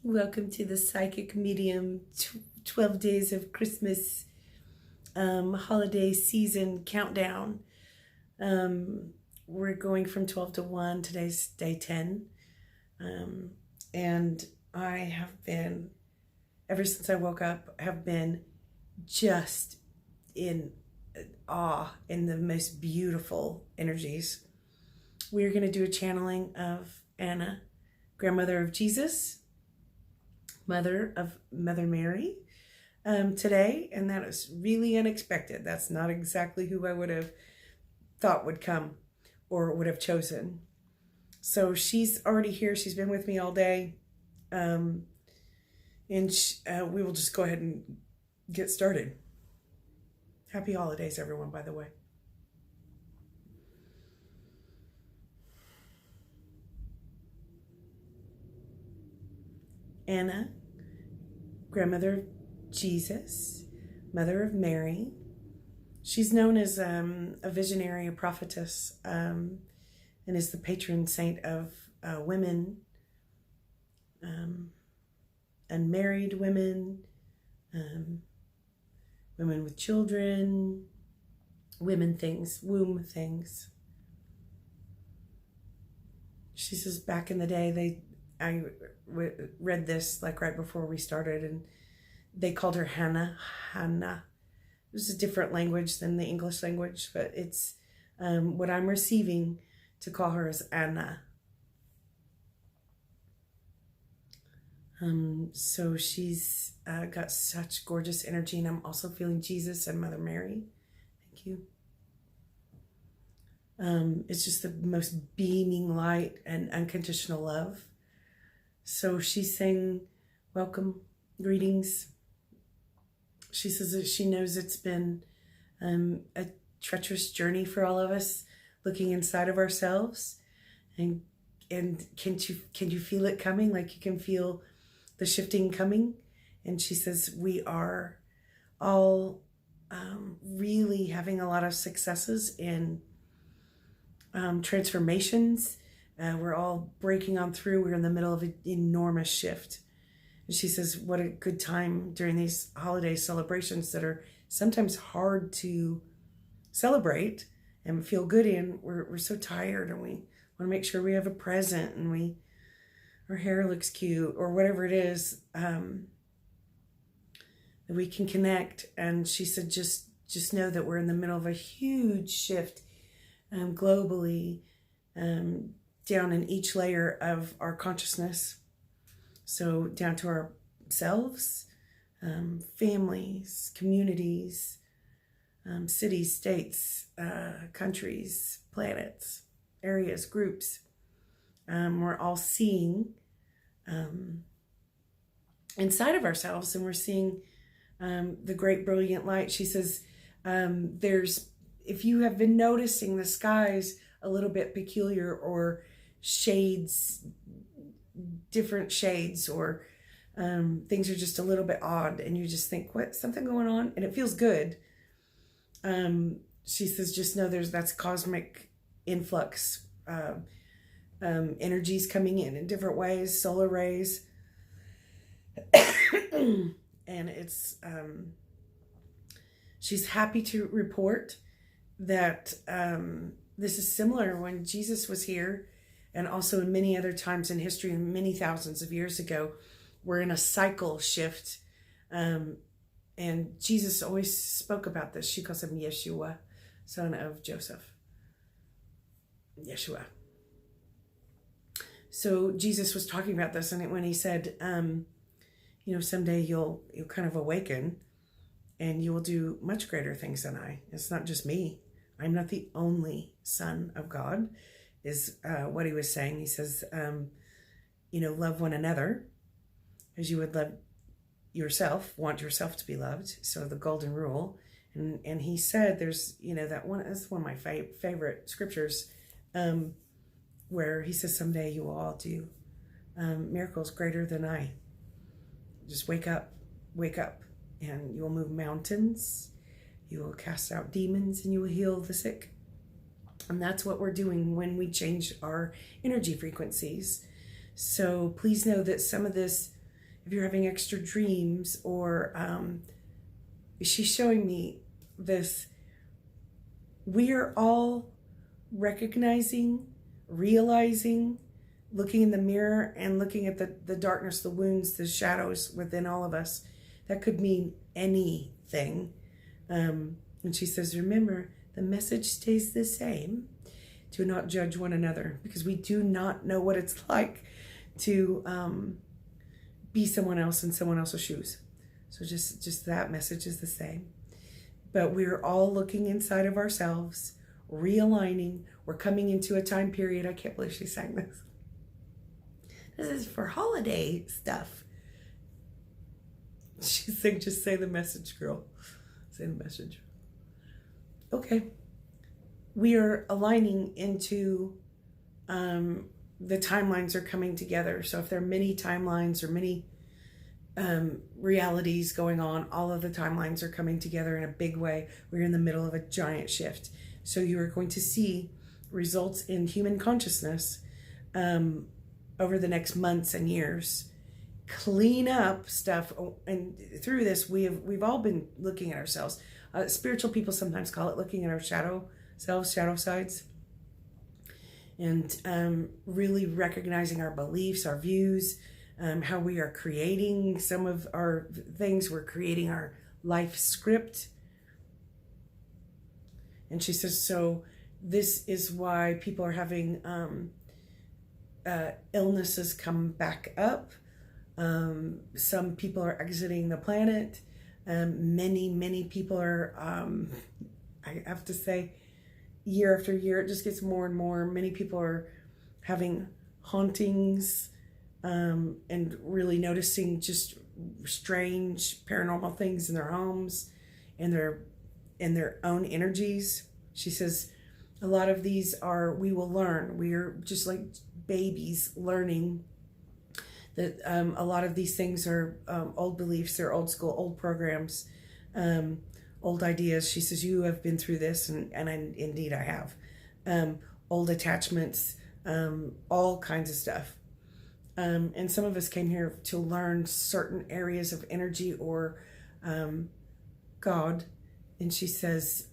Welcome to the Psychic Medium 12 Days of Christmas holiday season countdown. We're going from 12 to 1. Today's day 10. And I have been, ever since I woke up, have been just in awe in the most beautiful energies. We're going to do a channeling of Anna, grandmother of Jesus, mother of Mother Mary, today, and that is really unexpected. That's not exactly who I would have thought would come or would have chosen. So she's already here. She's been with me all day, and we will just go ahead and get started. Happy holidays, everyone, by the way. Anna, grandmother of Jesus, mother of Mary. She's known as a visionary, a prophetess, and is the patron saint of women, unmarried women, women with children, women things, womb things. She says back in the day, I read this like right before we started, and they called her Hannah. It was a different language than the English language, but it's what I'm receiving to call her is Anna. So she's got such gorgeous energy, and I'm also feeling Jesus and Mother Mary. Thank you. It's just the most beaming light and unconditional love. So she's saying, welcome, greetings. She says that she knows it's been a treacherous journey for all of us, looking inside of ourselves. And can you feel it coming? Like you can feel the shifting coming? And she says we are all really having a lot of successes in transformations. We're all breaking on through. We're in the middle of an enormous shift. And she says, what a good time during these holiday celebrations that are sometimes hard to celebrate and feel good in. We're so tired, and we want to make sure we have a present, and our hair looks cute, or whatever it is, that we can connect. And she said, just know that we're in the middle of a huge shift globally, down in each layer of our consciousness. So down to ourselves, families, communities, cities, states, countries, planets, areas, groups. We're all seeing inside of ourselves, and we're seeing the great brilliant light. She says, if you have been noticing the skies a little bit peculiar, or shades, different shades, or things are just a little bit odd, and you just think, what, something going on, and it feels good. She says, just know that's cosmic influx, energies coming in different ways, solar rays. And it's she's happy to report that this is similar when Jesus was here, and also in many other times in history, and many thousands of years ago. We're in a cycle shift, and Jesus always spoke about this. She calls him Yeshua, son of Joseph. Yeshua. So Jesus was talking about this, and when he said, someday you'll kind of awaken, and you will do much greater things than I. It's not just me. I'm not the only son of God, is what he was saying. He says, love one another as you would love yourself, want yourself to be loved. So the golden rule. And he said, there's, that one, that's one of my favorite scriptures, where he says, someday you will all do miracles greater than I. Just wake up, and you will move mountains. You will cast out demons, and you will heal the sick. And that's what we're doing when we change our energy frequencies. So please know that some of this if you're having extra dreams, or she's showing me this. We are all recognizing, realizing, looking in the mirror and looking at the darkness, the wounds, the shadows within all of us. That could mean anything. And she says, remember, the message stays the same. Do not judge one another, because we do not know what it's like to be someone else in someone else's shoes. So just that message is the same. But we're all looking inside of ourselves, realigning. We're coming into a time period. I can't believe she sang this. This is for holiday stuff. She said, just say the message, girl. Say the message. Okay. We are aligning into the timelines are coming together. So if there are many timelines or many realities going on, all of the timelines are coming together in a big way. We're in the middle of a giant shift. So you are going to see results in human consciousness over the next months and years. Clean up stuff, and through this we've all been looking at ourselves. Spiritual people sometimes call it looking at our shadow selves, shadow sides, and really recognizing our beliefs, our views, how we are creating some of our things. We're creating our life script. And she says, so this is why people are having illnesses come back up. Some people are exiting the planet. Many people are, I have to say, year after year, it just gets more and more. Many people are having hauntings, and really noticing just strange paranormal things in their homes and their own energies. She says, a lot of these are, we will learn. We are just like babies learning that a lot of these things are old beliefs, they're old school, old programs, old ideas. She says, you have been through this, and indeed I have. Old attachments, all kinds of stuff. And some of us came here to learn certain areas of energy or God. And she says,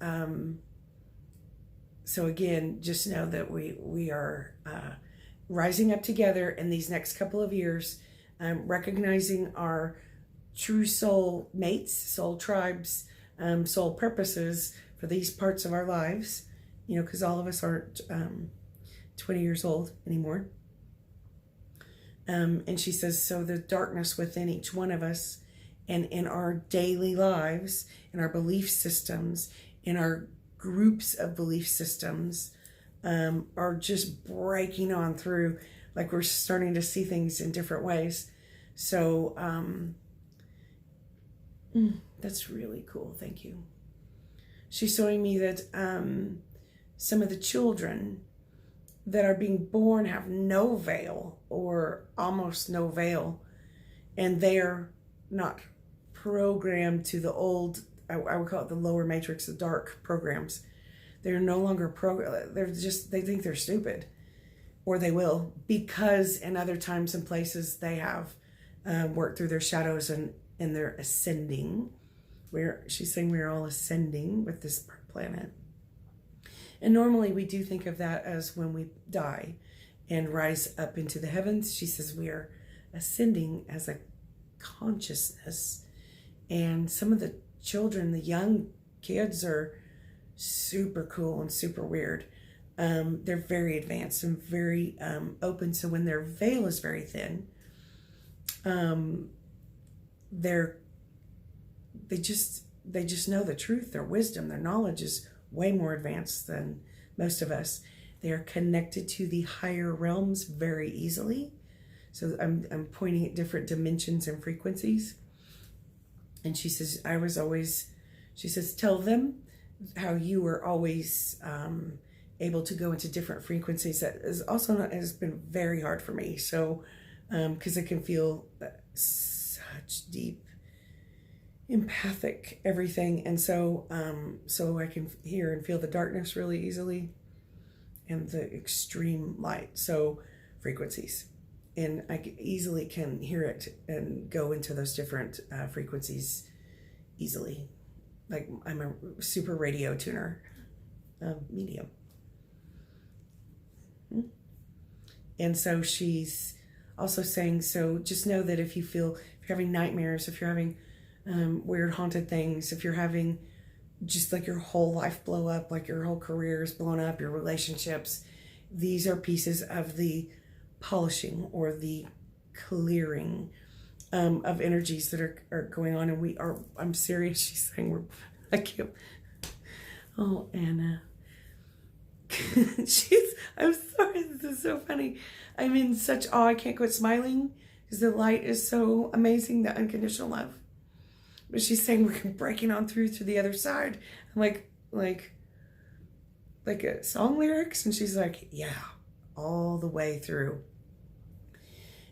so again, just know that we are rising up together in these next couple of years, recognizing our true soul mates, soul tribes, soul purposes for these parts of our lives, because all of us aren't 20 years old anymore. And she says, so the darkness within each one of us and in our daily lives, in our belief systems, in our groups of belief systems, are just breaking on through. Like, we're starting to see things in different ways. So that's really cool. Thank you. She's showing me that some of the children that are being born have no veil or almost no veil, and they're not programmed to the old, I would call it the lower matrix, the dark programs. They're no longer they think they're stupid, or they will, because in other times and places they have worked through their shadows and they're ascending. She's saying we're all ascending with this planet. And normally we do think of that as when we die and rise up into the heavens. She says we are ascending as a consciousness. And some of the children, the young kids, are super cool and super weird. They're very advanced and very open. So when their veil is very thin, they just know the truth. Their wisdom, their knowledge is way more advanced than most of us. They are connected to the higher realms very easily. So I'm pointing at different dimensions and frequencies. And she says, she says, tell them how you were always able to go into different frequencies. That is also has been very hard for me. So, because I can feel such deep empathic everything, and so I can hear and feel the darkness really easily and the extreme light, so frequencies. and I easily can hear it and go into those different frequencies easily. Like I'm a super radio tuner medium. And so she's also saying, so just know that if you're having nightmares, if you're having weird haunted things, if you're having just like your whole life blow up, like your whole career is blown up, your relationships, these are pieces of the polishing or the clearing of energies that are going on. And I'm serious, she's saying I can't. Oh, Anna. I'm sorry, this is so funny. I'm in such awe, I can't quit smiling because the light is so amazing, the unconditional love. But she's saying we're breaking on through to the other side. I'm like a song lyrics, and she's like, yeah, all the way through.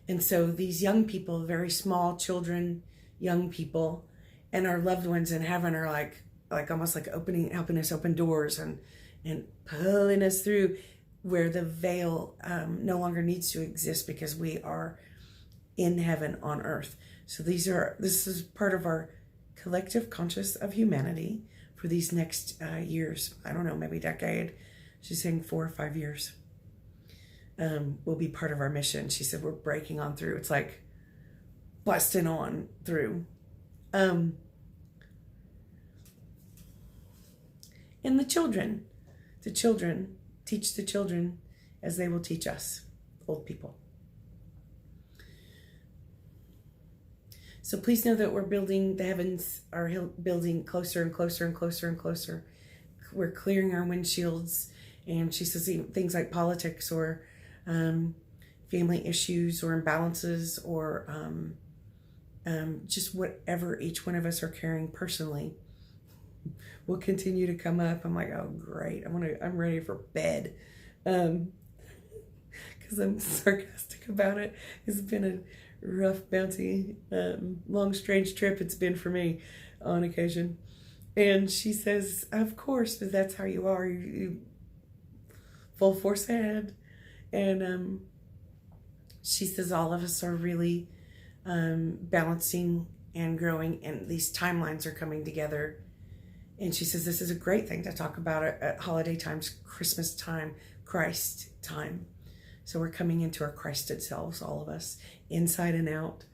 And so these young people, very small children, young people, and our loved ones in heaven are like almost like helping us open doors and pulling us through where the veil no longer needs to exist because we are in heaven on earth. So this is part of our collective conscious of humanity for these next years. I don't know, maybe decade. She's saying 4 or 5 years will be part of our mission. She said we're breaking on through. It's like busting on through. And the children teach the children as they will teach us, old people. So please know that we're building, the heavens are building closer and closer and closer and closer. We're clearing our windshields. And she says things like politics or family issues or imbalances or just whatever each one of us are carrying personally will continue to come up. I'm like, oh great, I'm ready for bed, because I'm sarcastic about it. It's been a rough, bouncy, long, strange trip it's been for me on occasion. And she says, of course, but that's how you are. You full force ahead. And she says all of us are really balancing and growing, and these timelines are coming together. And she says this is a great thing to talk about at holiday times, Christmas time, Christ time. So we're coming into our Christed selves, all of us, inside and out.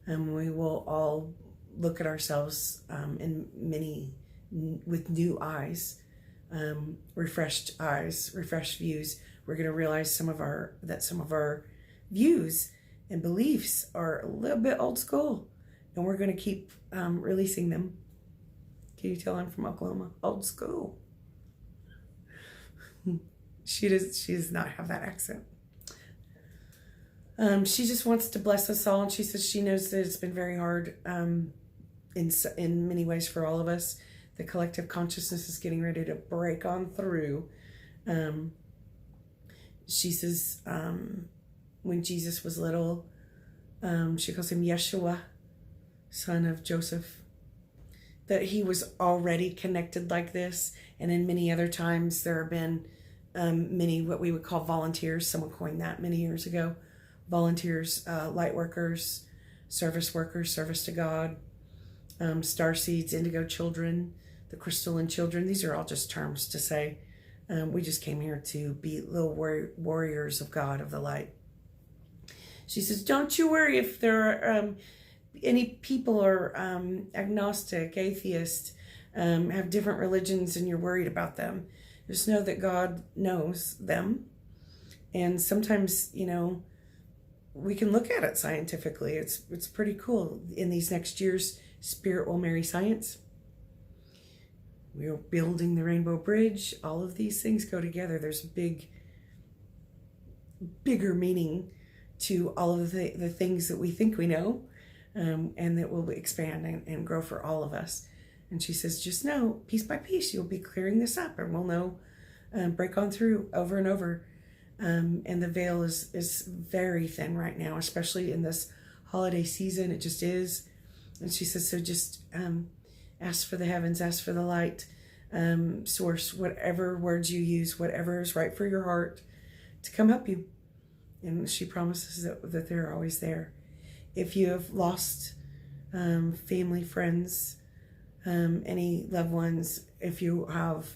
We will all look at ourselves with new eyes, refreshed views. We're going to realize some of our views and beliefs are a little bit old school, and we're going to keep releasing them. Can you tell I'm from Oklahoma? Old school. She does not have that accent. She just wants to bless us all, and she says she knows that it's been very hard in many ways for all of us. The collective consciousness is getting ready to break on through. She says when Jesus was little, she calls him Yeshua, son of Joseph, that he was already connected like this. And in many other times there have been many what we would call volunteers. Someone coined that many years ago. Volunteers, light workers, service to God, star seeds, indigo children, the crystalline children. These are all just terms to say we just came here to be little warriors of God, of the light. She says, don't you worry if there are any people are agnostic, atheist, have different religions and you're worried about them. Just know that God knows them. And sometimes, we can look at it scientifically. It's pretty cool. In these next years, spirit will marry science. We're building the Rainbow Bridge. All of these things go together. There's bigger meaning to all of the things that we think we know, and that will expand and grow for all of us. And she says, just know, piece by piece, you'll be clearing this up, and we'll know, break on through over and over. And the veil is very thin right now, especially in this holiday season. It just is. And she says, so just ask for the heavens, ask for the light, source, whatever words you use, whatever is right for your heart to come help you. And she promises that they're always there. If you have lost family, friends, any loved ones, if you have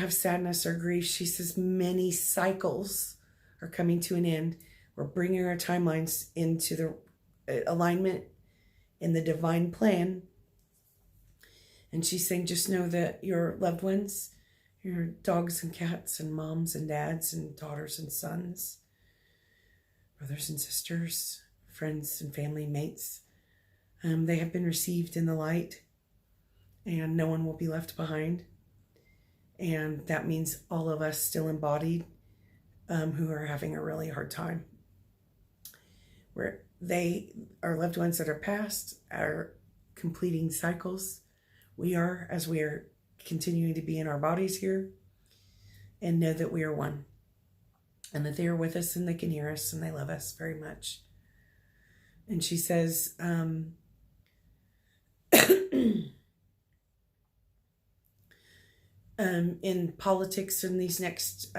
sadness or grief, she says many cycles are coming to an end. We're bringing our timelines into the alignment in the divine plan. And she's saying, just know that your loved ones, your dogs and cats and moms and dads and daughters and sons, brothers and sisters, friends and family mates, they have been received in the light, and no one will be left behind. And that means all of us still embodied who are having a really hard time. Where our loved ones that are past, are completing cycles. We are, as we are continuing to be in our bodies here, and know that we are one. And that they are with us and they can hear us and they love us very much. And she says, in politics in these next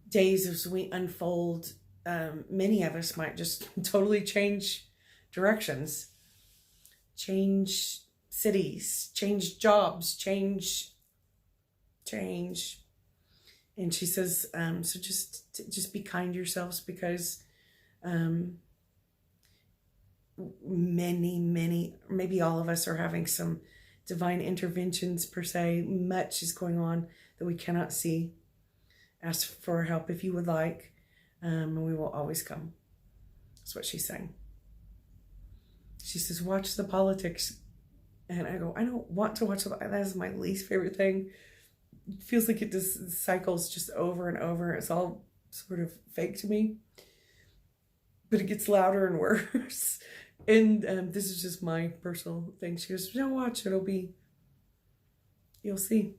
days as we unfold, many of us might just totally change directions, change cities, change jobs, change. And she says, so just be kind to yourselves, because many, maybe all of us are having some divine interventions per se. Much is going on that we cannot see. Ask for help if you would like, and we will always come. That's what she's saying. She says, watch the politics. And I go, I don't want to watch that is my least favorite thing. It feels like it just cycles just over and over. It's all sort of fake to me. But it gets louder and worse. And this is just my personal thing. She goes, no, watch, you'll see.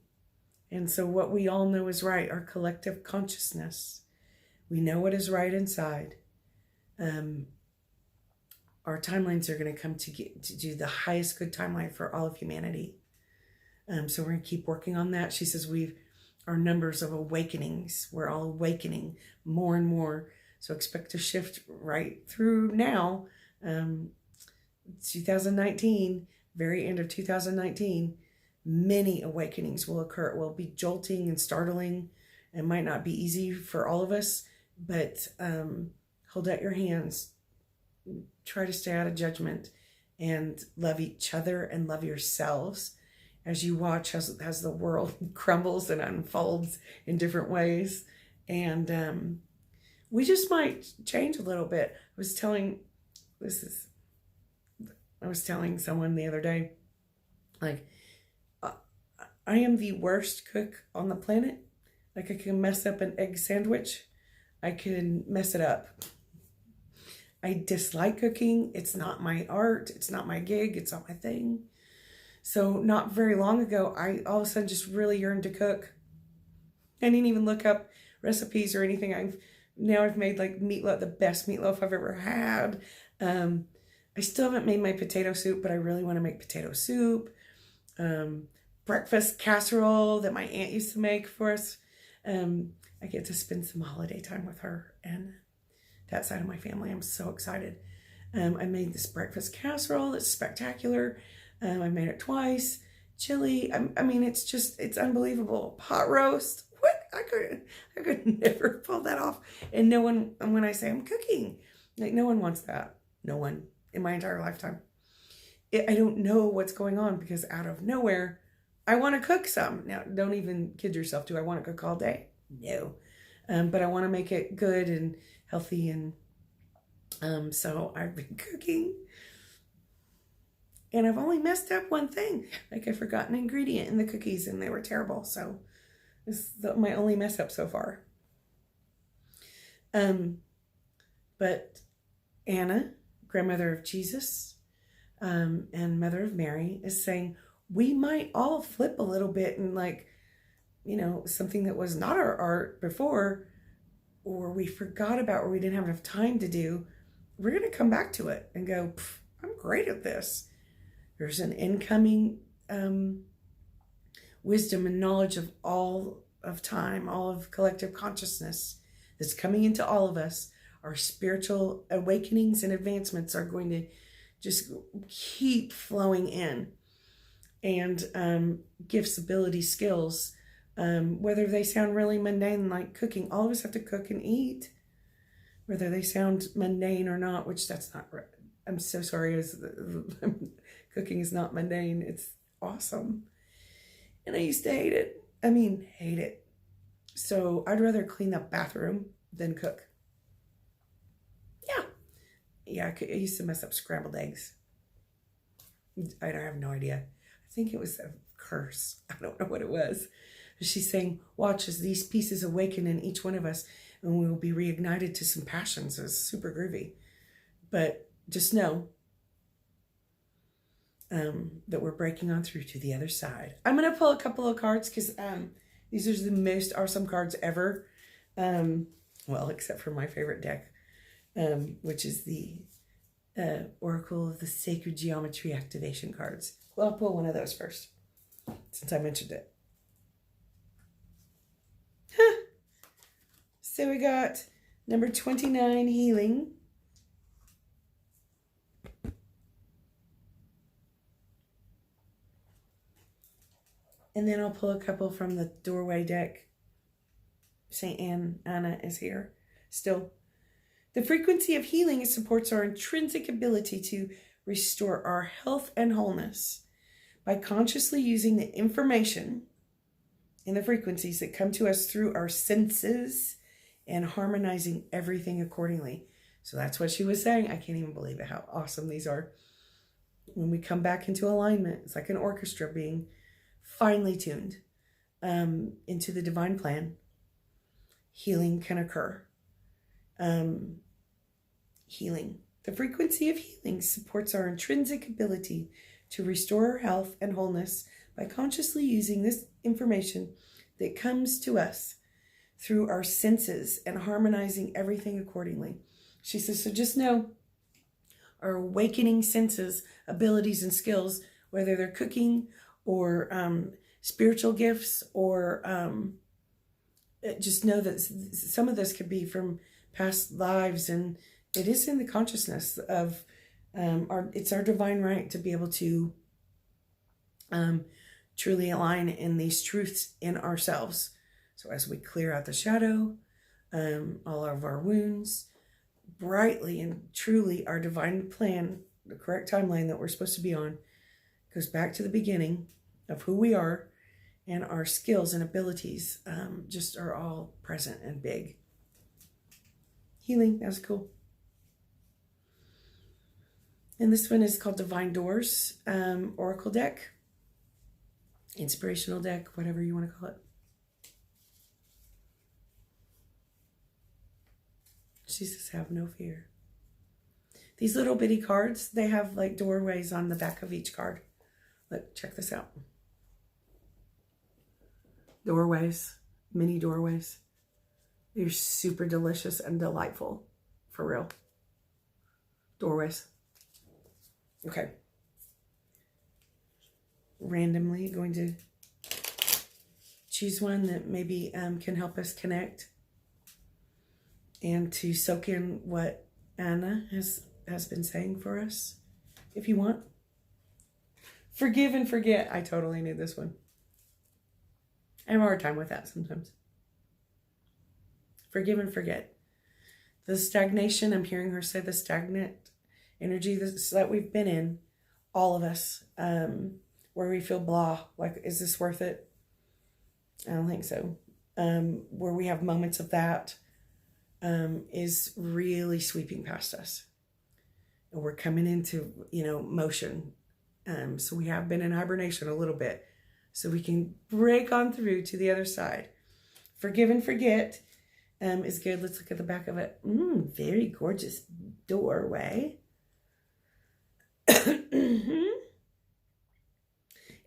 And so what we all know is right, our collective consciousness, we know what is right inside. Our timelines are going to come to do the highest good timeline for all of humanity. So we're going to keep working on that. She says our numbers of awakenings, we're all awakening more and more. So expect to shift right through now. 2019, very end of 2019, many awakenings will occur. It will be jolting and startling. It might not be easy for all of us, but hold out your hands. Try to stay out of judgment and love each other and love yourselves as you watch as the world crumbles and unfolds in different ways. And we just might change a little bit. I was telling someone the other day, like, I am the worst cook on the planet. Like, I can mess up an egg sandwich. I can mess it up. I dislike cooking. It's not my art. It's not my gig. It's not my thing. So not very long ago, I all of a sudden just really yearned to cook. I didn't even look up recipes or anything. I've made like meatloaf, the best meatloaf I've ever had. I still haven't made my potato soup, but I really want to make potato soup. Breakfast casserole that my aunt used to make for us. I get to spend some holiday time with her and that side of my family. I'm so excited. I made this breakfast casserole that's spectacular. I made it twice. Chili. I mean, it's unbelievable. Pot roast. What? I could never pull that off. And no one, when I say I'm cooking, like, no one wants that. No one in my entire lifetime. I don't know what's going on, because out of nowhere, I want to cook some. Now, don't even kid yourself. Do I want to cook all day? No. But I want to make it good and healthy. And so I've been cooking. And I've only messed up one thing. Like, I forgot an ingredient in the cookies and they were terrible. So this is my only mess up so far. But Anna, grandmother of Jesus, and mother of Mary, is saying we might all flip a little bit and, like, something that was not our art before, or we forgot about, or we didn't have enough time to do, we're going to come back to it and go, I'm great at this. There's an incoming wisdom and knowledge of all of time, all of collective consciousness that's coming into all of us. Our spiritual awakenings and advancements are going to just keep flowing in. And gifts, abilities, skills, whether they sound really mundane, like cooking. All of us have to cook and eat, whether they sound mundane or not, which that's not right. I'm so sorry. Cooking is not mundane. It's awesome. And I used to hate it. Hate it. So I'd rather clean the bathroom than cook. Yeah, I used to mess up scrambled eggs. I have no idea. I think it was a curse. I don't know what it was. She's saying, watch as these pieces awaken in each one of us, and we will be reignited to some passions. It's super groovy. But just know that we're breaking on through to the other side. I'm going to pull a couple of cards because these are the most awesome cards ever. Well, except for my favorite deck, which is the Oracle of the Sacred Geometry Activation cards. Well, I'll pull one of those first, since I mentioned it. So we got number 29, Healing. And then I'll pull a couple from the Doorway deck. St. Anna is here still. The frequency of healing supports our intrinsic ability to restore our health and wholeness by consciously using the information and the frequencies that come to us through our senses and harmonizing everything accordingly. So that's what she was saying. I can't even believe it, how awesome these are. When we come back into alignment, it's like an orchestra being finely tuned into the divine plan. Healing can occur. Healing. The frequency of healing supports our intrinsic ability to restore our health and wholeness by consciously using this information that comes to us through our senses and harmonizing everything accordingly. She says, so just know our awakening senses, abilities, and skills, whether they're cooking or spiritual gifts, or just know that some of this could be from past lives, and it is in the consciousness of it's our divine right to be able to truly align in these truths in ourselves. So as we clear out the shadow, all of our wounds, brightly and truly our divine plan, the correct timeline that we're supposed to be on, goes back to the beginning of who we are, and our skills and abilities just are all present and big. Healing, that was cool. And this one is called Divine Doors, Oracle deck, inspirational deck, whatever you want to call it. She says, have no fear. These little bitty cards, they have like doorways on the back of each card. Look, check this out. Doorways, mini doorways. They're super delicious and delightful, for real. Doorways. Okay. Randomly going to choose one that maybe can help us connect and to soak in what Anna has been saying for us, if you want. Forgive and forget. I totally knew this one. I have a hard time with that sometimes. Forgive and forget. The stagnation, I'm hearing her say the stagnant energy that we've been in, all of us, where we feel blah, like, is this worth it? I don't think so. Where we have moments of that is really sweeping past us. And we're coming into, motion. So we have been in hibernation a little bit. So we can break on through to the other side. Forgive and forget is good. Let's look at the back of it. Very gorgeous doorway.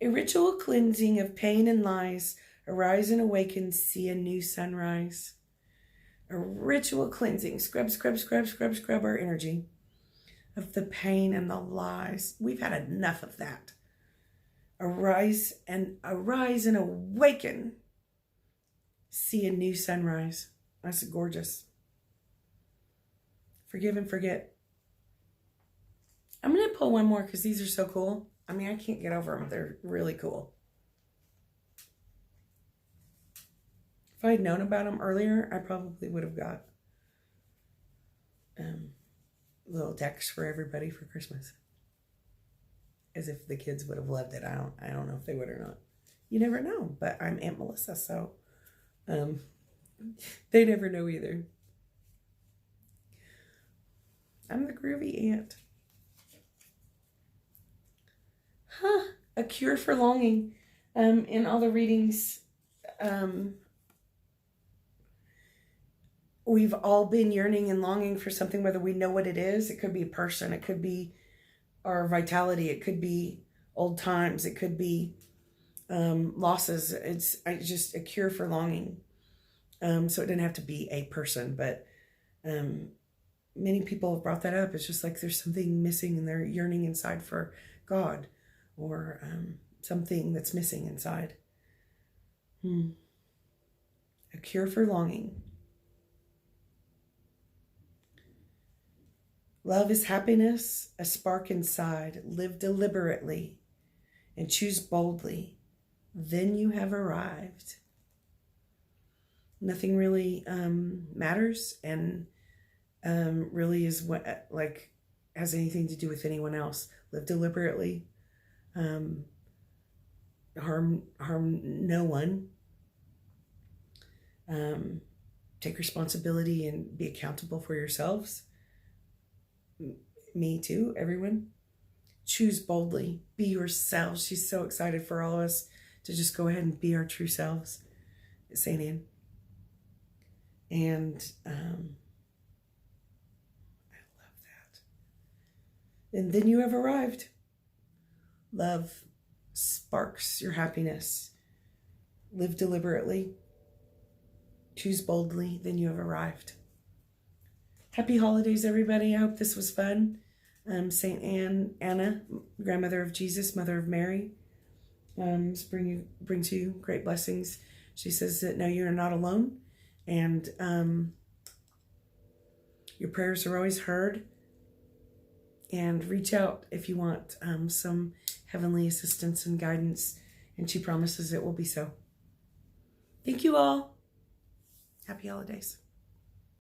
A ritual cleansing of pain and lies. Arise and awaken, see a new sunrise. A ritual cleansing. Scrub our energy of the pain and the lies. We've had enough of that. Arise and awaken. See a new sunrise. That's gorgeous. Forgive and forget. I'm going to pull one more because these are so cool. I mean, I can't get over them. They're really cool. If I had known about them earlier, I probably would have got little decks for everybody for Christmas. As if the kids would have loved it. I don't know if they would or not. You never know. But I'm Aunt Melissa, so they never know either. I'm the groovy aunt. A cure for longing. In all the readings, we've all been yearning and longing for something, whether we know what it is. It could be a person. It could be our vitality. It could be old times. It could be losses. It's just a cure for longing. So it didn't have to be a person, but many people have brought that up. It's just like there's something missing and they're yearning inside for God, or something that's missing inside. A cure for longing. Love is happiness, a spark inside. Live deliberately and choose boldly. Then you have arrived. Nothing really matters and really is what has anything to do with anyone else. Live deliberately. Harm no one. Take responsibility and be accountable for yourselves. Me too, everyone. Choose boldly. Be yourselves. She's so excited for all of us to just go ahead and be our true selves at St. Anne. And I love that. And then you have arrived. Love sparks your happiness. Live deliberately. Choose boldly. Then you have arrived. Happy holidays, everybody. I hope this was fun. St. Anna, grandmother of Jesus, mother of Mary, brings you great blessings. She says that no, you're not alone, and your prayers are always heard. And reach out if you want some heavenly assistance and guidance, and she promises it will be so. Thank you all. Happy holidays.